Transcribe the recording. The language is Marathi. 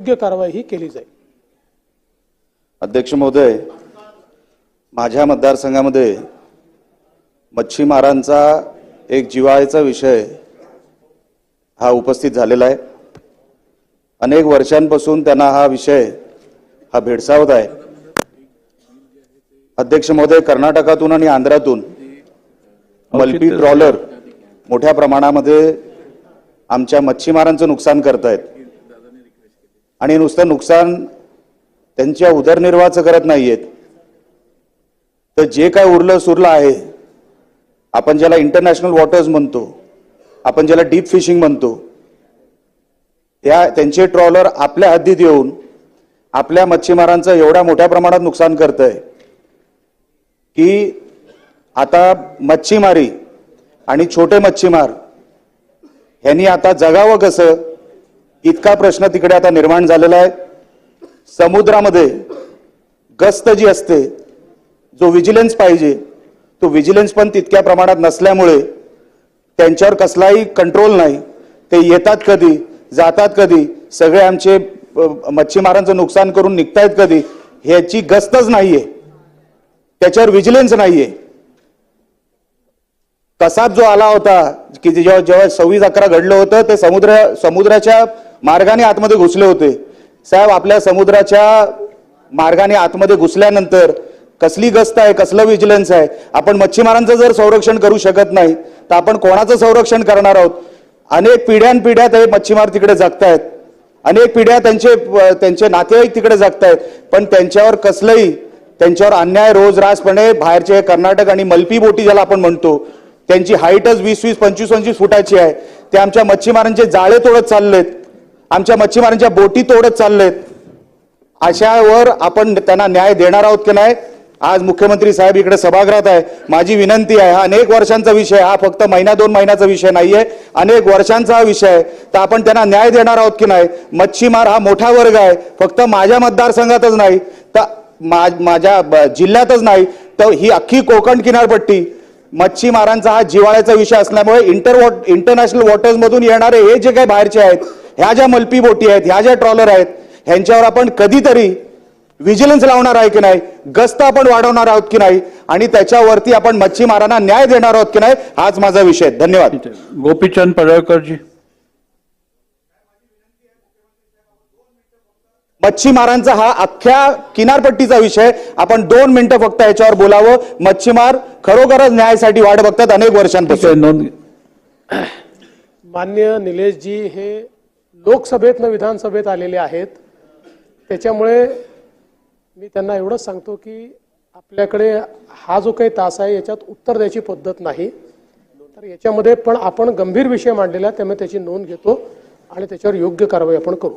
योग्य कारवाई ही केली जाईल। अध्यक्ष महोदय, माझ्या मतदारसंघामध्ये मच्छीमारांचा एक जिव्हाळ्याचा विषय हा उपस्थित झालेला आहे। अनेक वर्षांपासून त्यांना हा विषय भेडसावत आहे। अध्यक्ष महोदय, कर्नाटकातून आणि आंध्रातून मल्पी ट्रॉलर मोठ्या प्रमाणामध्ये आमच्या मच्छीमारांचं नुकसान करतायत आणि नुसतं नुकसान त्यांच्या उदरनिर्वाहाचं करत नाहीयेत, तर जे काय उरलं सुरलं आहे, आपण ज्याला इंटरनॅशनल वॉटर्स म्हणतो, आपण ज्याला डीप फिशिंग म्हणतो, त्यांचे ट्रॉलर आपल्या हद्दीत येऊन आपल्या मच्छीमारांचं एवढ्या मोठ्या प्रमाणात नुकसान करतंय की आता मच्छीमारी आणि छोटे मच्छीमार यांनी आता जगावं कसं, इतका प्रश्न तिकडे आता निर्माण झालेला आहे। समुद्रामध्ये गस्त जी असते, जो विजिलन्स पाहिजे, तो विजिलन्स पण तितक्या प्रमाणात नसल्यामुळे त्यांच्यावर कसलाही कंट्रोल नाही। ते येतात कधी, जातात कधी, सगळे आमचे मच्छीमारांचं नुकसान करून निघतायत कधी, ह्याची गस्तच नाहीये, त्याच्यावर विजिलन्स नाहीये। कसाब जो आला होता की जेव्हा 26/11 घडलं होतं, ते समुद्राच्या मार्गाने आतमध्ये घुसले होते। साहेब, आपल्या समुद्राच्या मार्गाने आतमध्ये घुसल्यानंतर कसली गस्त आहे, कसलं विजिलन्स आहे? आपण मच्छीमारांचं जर संरक्षण करू शकत नाही तर आपण कोणाचं संरक्षण करणार आहोत? अनेक पिढ्यानपिढ्या ते मच्छीमार तिकडे जगतायत, अनेक पिढ्या त्यांचे नातेवाईक तिकडे जगतायत, पण त्यांच्यावर कसलंही त्यांच्यावर अन्याय रोजरासपणे बाहेरचे कर्नाटक आणि मल्पी बोटी ज्याला आपण म्हणतो, त्यांची हाईटच 20-20, 25-25 फुटाची आहे। ते आमच्या मच्छीमारांचे जाळे तोडत चाललेत, आमच्या मच्छीमारांच्या बोटी तोडत चाललेत। अशावर आपण त्यांना न्याय देणार आहोत की नाही? आज मुख्यमंत्री साहेब इकडे सभागृहात आहे, माझी विनंती आहे, हा अनेक वर्षांचा विषय, हा फक्त महिना 2 महिन्याचा विषय नाहीये, अनेक वर्षांचा हा विषय आहे। तर आपण त्यांना न्याय देणार आहोत की नाही? मच्छीमार हा मोठा वर्ग आहे, फक्त माझ्या मतदारसंघातच नाही तर माझ्या जिल्ह्यातच नाही तर ही अख्खी कोकण किनारपट्टी मच्छीमारांचा हा जिव्हाळ्याचा विषय असल्यामुळे इंटरनॅशनल वॉटर्स मधून येणारे हे जे काही बाहेरचे आहेत, ह्या ज्या मल्पी बोटी आहेत, ह्या ज्या ट्रॉलर आहेत, ह्यांच्यावर आपण कधीतरी विजिलन्स लावणार आहे की नाही, गस्त आपण वाढवणार आहोत की नाही, आणि त्याच्यावरती आपण मच्छीमारांना न्याय देणार आहोत की नाही, हाच माझा विषय। धन्यवाद। गोपीचंद पडळकर जी। मच्छीमारांचा हा अख्ख्या किनारपट्टीचा विषय, आपण 2 मिनिटं फक्त याच्यावर बोलावं। मच्छीमार खरोखरच न्यायासाठी वाट बघतात अनेक वर्षांपासून। माननीय निलेशजी हे लोकसभेतनं विधानसभेत आलेले आहेत, त्याच्यामुळे मी त्यांना एवढंच सांगतो की आपल्याकडे हा जो काही तास आहे याच्यात उत्तर द्यायची पद्धत नाही, तर याच्यामध्ये पण आपण गंभीर विषय मांडलेला, त्यामुळे त्याची नोंद घेतो आणि त्याच्यावर योग्य कारवाई आपण करू।